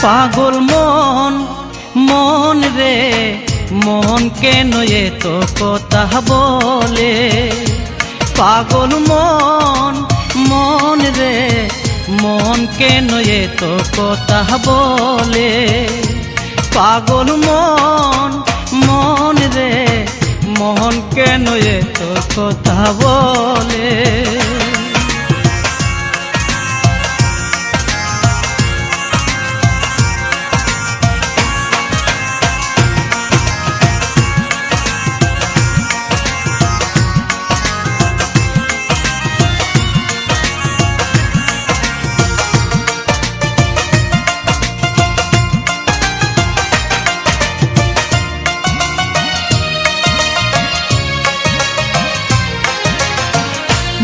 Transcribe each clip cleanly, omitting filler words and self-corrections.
পাগল মন মন রে মন কেন এত কথা বলে। পাগল মন মন রে মন কেন এত কথা বলে। পাগল মন মন রে মন কেন এত কথা বলে।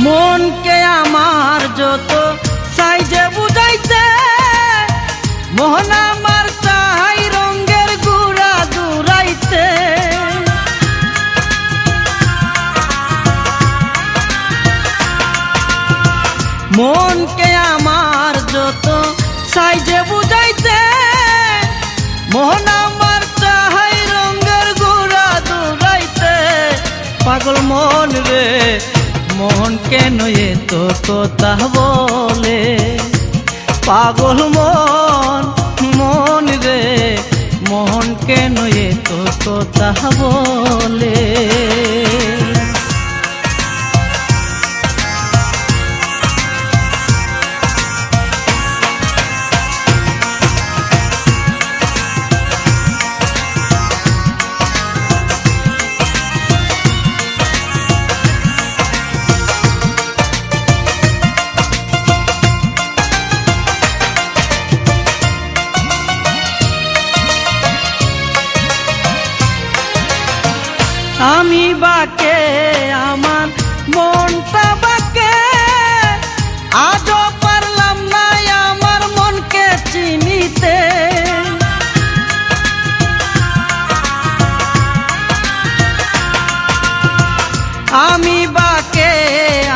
মন কে আমার যত সাইজে বুঝাইতে, মন আমার চাই রঙের গুড়া দূরাইতে। মন কে আমার যত সাইজে বুঝাইতে, মন আমার চাই রঙের গুড়া দূরাইতে। পাগল মন রে মন কেন এত কথা বলে। পাগল মন মন রে মন কেন এত কথা বলে। আমি বাকে আমার মনটা বাকে, আজও পারলাম না আমার মনকে চিনিতে। আমি বাকে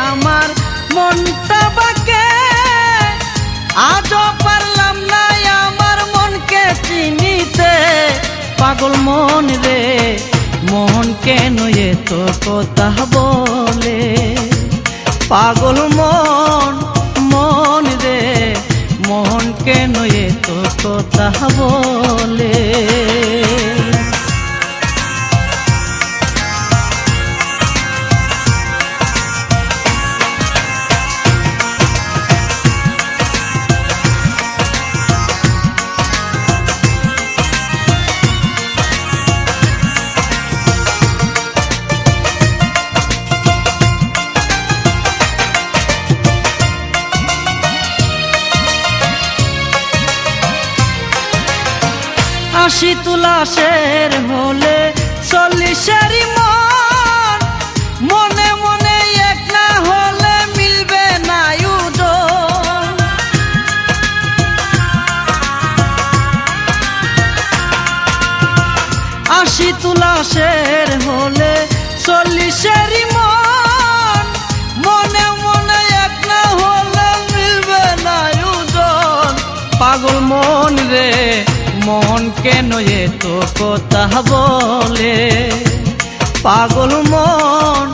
আমার মনটা বাকে, আজও পারলাম না আমার মনকে চিনিতে। পাগল মন রে মন কেন এত কথা বলে। পাগল মন মন রে মন কেন এত কথা বলে। আশি তুলাশের হলে 40-এরই মন, মনে মনে এক না হলে মিলবে না ওজন। আশি তুলাশের হলে 40-এরই মন, মনে মনে এক না হলে মিলবে না ওজন। পাগল মন রে মন কেন এত কথা বলে। পাগল মন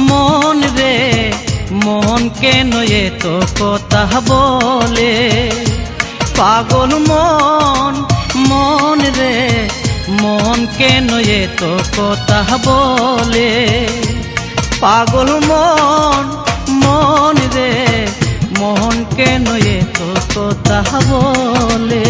মন রে মন কেন এত কথা বলে। পাগল মন মন রে মন কেন এত কথা বলে। পাগল মন মন রে মন কেন এত কথা বলে।